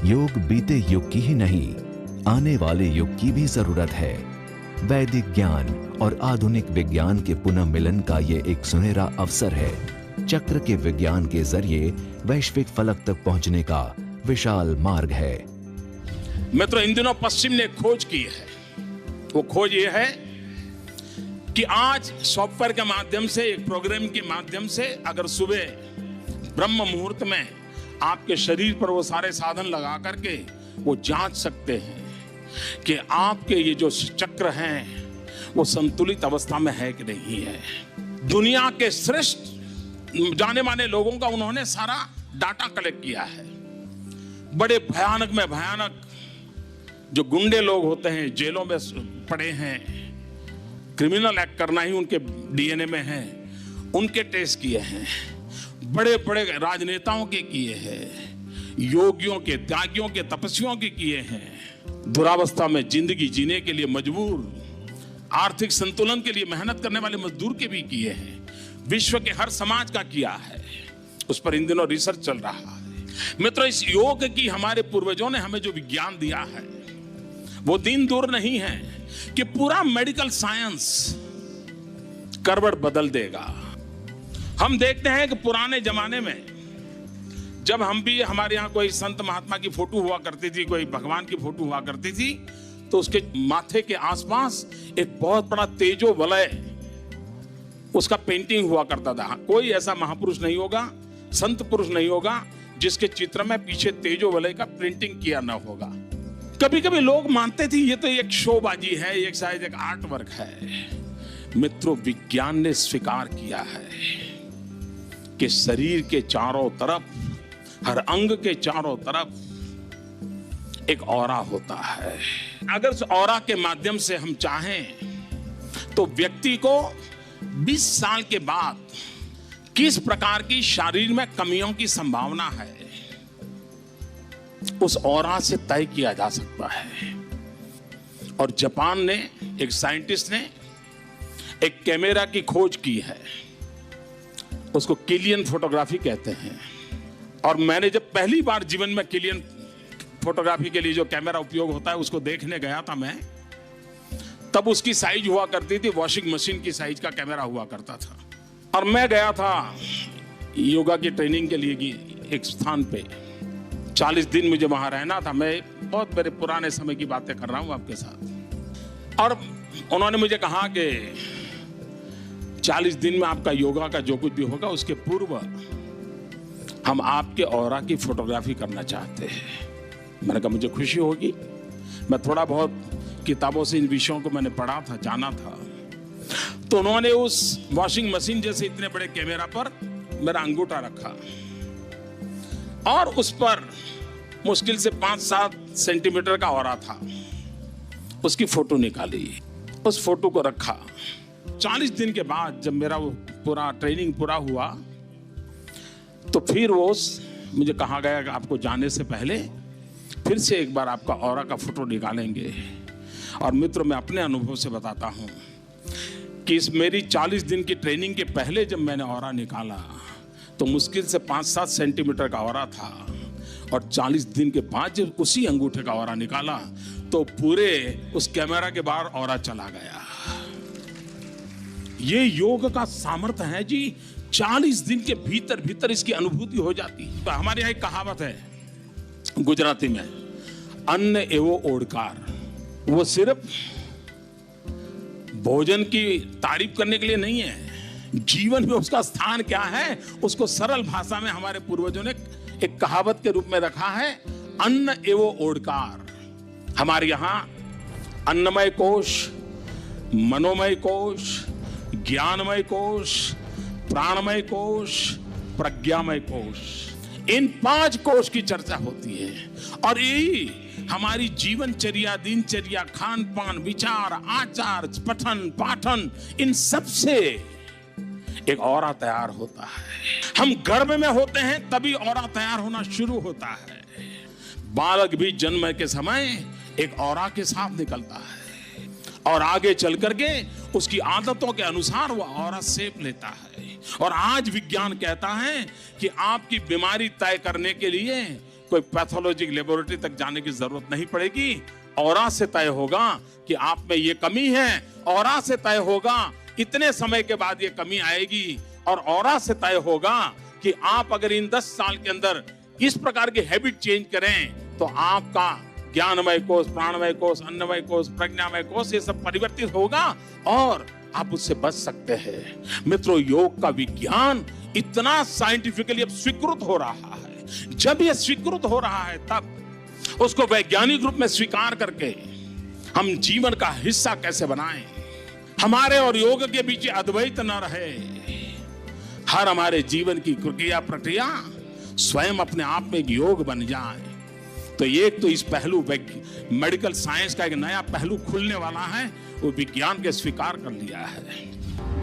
योग बीते युग की ही नहीं, आने वाले युग की भी जरूरत है। वैदिक ज्ञान और आधुनिक विज्ञान के पुनः मिलन का ये एक सुनहरा अवसर है। चक्र के विज्ञान के जरिए वैश्विक फलक तक पहुंचने का विशाल मार्ग है। मित्रों, इन दिनों पश्चिम ने खोज की है। वो खोज ये है कि आज सॉफ्टवेयर के माध्यम से, एक प्रोग्राम के माध्यम से, अगर सुबह ब्रह्म मुहूर्त में आपके शरीर पर वो सारे साधन लगा करके वो जांच सकते हैं कि आपके ये जो चक्र हैं वो संतुलित अवस्था में है कि नहीं है। दुनिया के श्रेष्ठ जाने माने लोगों का उन्होंने सारा डाटा कलेक्ट किया है। बड़े भयानक में भयानक जो गुंडे लोग होते हैं, जेलों में पड़े हैं, क्रिमिनल एक्ट करना ही उनके डीएनए में है, उनके टेस्ट किए हैं। बड़े बड़े राजनेताओं के किए हैं, योगियों के, त्यागियों के, तपस्वियों के किए हैं। दुरावस्था में जिंदगी जीने के लिए मजबूर, आर्थिक संतुलन के लिए मेहनत करने वाले मजदूर के भी किए हैं। विश्व के हर समाज का किया है। उस पर इन दिनों रिसर्च चल रहा है। मित्रों, इस योग की हमारे पूर्वजों ने हमें जो विज्ञान दिया है वो दिन दूर नहीं है कि पूरा मेडिकल साइंस करवट बदल देगा। हम देखते हैं कि पुराने जमाने में जब हम भी, हमारे यहाँ कोई संत महात्मा की फोटो हुआ करती थी, कोई भगवान की फोटो हुआ करती थी, तो उसके माथे के आसपास एक बहुत बड़ा तेजो वलय उसका पेंटिंग हुआ करता था। कोई ऐसा महापुरुष नहीं होगा, संत पुरुष नहीं होगा जिसके चित्र में पीछे तेजो वलय का प्रिंटिंग किया ना होगा। कभी कभी लोग मानते थे ये तो एक शोबाजी है, एक शायद एक आर्ट वर्क है। मित्रों, विज्ञान ने स्वीकार किया है कि शरीर के चारों तरफ, हर अंग के चारों तरफ एक ऑरा होता है। अगर उस ऑरा के माध्यम से हम चाहें तो व्यक्ति को 20 साल के बाद किस प्रकार की शरीर में कमियों की संभावना है, उस ऑरा से तय किया जा सकता है। और जापान ने, एक साइंटिस्ट ने एक कैमरा की खोज की है, उसको किलियन फोटोग्राफी कहते हैं। और मैंने जब पहली बार जीवन में किलियन फोटोग्राफी के लिए जो कैमरा उपयोग होता है उसको देखने गया था मैं, तब उसकी साइज हुआ करती थी वॉशिंग मशीन की साइज का कैमरा हुआ करता था। और मैं गया था योगा की ट्रेनिंग के लिए एक स्थान पे, 40 दिन मुझे वहां रहना था। मैं बहुत मेरे पुराने समय की बातें कर रहा हूं आपके साथ। और उन्होंने मुझे कहा कि 40 दिन में आपका योगा का जो कुछ भी होगा उसके पूर्व हम आपके ऑरा की फोटोग्राफी करना चाहते हैं। मैंने कहा मुझे खुशी होगी। मैं थोड़ा बहुत किताबों से इन विषयों को मैंने पढ़ा था, जाना था। तो उन्होंने उस वॉशिंग मशीन जैसे इतने बड़े कैमरा पर मेरा अंगूठा रखा और उस पर मुश्किल से 5-7 सेंटीमीटर का ऑरा था। उसकी फोटो निकाली, उस फोटो को रखा। 40 दिन के बाद जब मेरा वो पूरा ट्रेनिंग पूरा हुआ तो फिर वो मुझे कहा गया कि आपको जाने से पहले फिर से एक बार आपका ऑरा का फोटो निकालेंगे। और मित्रों, मैं अपने अनुभव से बताता हूं कि इस मेरी 40 दिन की ट्रेनिंग के पहले जब मैंने ऑरा निकाला तो मुश्किल से 5-7 सेंटीमीटर का ऑरा था। और 40 दिन के बाद जब उसी अंगूठे का ऑरा निकाला तो पूरे उस कैमरा के बाहर ऑरा चला गया। ये योग का सामर्थ्य है जी। 40 दिन के भीतर भीतर इसकी अनुभूति हो जाती है। तो हमारे यहाँ एक कहावत है गुजराती में, अन्न एवो ओडकार। वो सिर्फ भोजन की तारीफ करने के लिए नहीं है, जीवन में उसका स्थान क्या है उसको सरल भाषा में हमारे पूर्वजों ने एक कहावत के रूप में रखा है, अन्न एवो ओडकार। हमारे यहाँ अन्नमय कोश, मनोमय कोश, ज्ञानमय कोश, प्राणमय कोश, प्रज्ञामय कोश, इन 5 कोश की चर्चा होती है। और यही हमारी जीवनचर्या, दिनचर्या, खान पान, विचार, आचार, पठन पाठन, इन सब से एक ऑरा तैयार होता है। हम गर्भ में होते हैं तभी ऑरा तैयार होना शुरू होता है। बालक भी जन्म के समय एक ऑरा के साथ निकलता है और आगे चल करके उसकी आदतों के अनुसार वो ऑरा शेप लेता है। और आज विज्ञान कहता है कि आपकी बीमारी तय करने के लिए कोई पैथोलॉजी लेबोरेटरी तक जाने की जरूरत नहीं पड़ेगी। ऑरा से तय होगा कि आप में ये कमी है, ऑरा से तय होगा इतने समय के बाद ये कमी आएगी, और ऑरा से तय होगा कि आप अगर इन 10 साल के अंदर इस प्रकार की हैबिट चेंज करें तो आपका ज्ञानमय कोष, प्राणमय कोष, अन्नमय कोष, प्रज्ञामय कोष ये सब परिवर्तित होगा और आप उससे बच सकते हैं। मित्रों, योग का विज्ञान इतना साइंटिफिकली अब स्वीकृत हो रहा है। जब ये स्वीकृत हो रहा है तब उसको वैज्ञानिक रूप में स्वीकार करके हम जीवन का हिस्सा कैसे बनाएं, हमारे और योग के बीच अद्वैत न रहे, हर हमारे जीवन की क्रिया प्रक्रिया स्वयं अपने आप में एक योग बन जाए। तो एक तो इस पहलू मेडिकल साइंस का एक नया पहलू खुलने वाला है, वो विज्ञान के स्वीकार कर लिया है।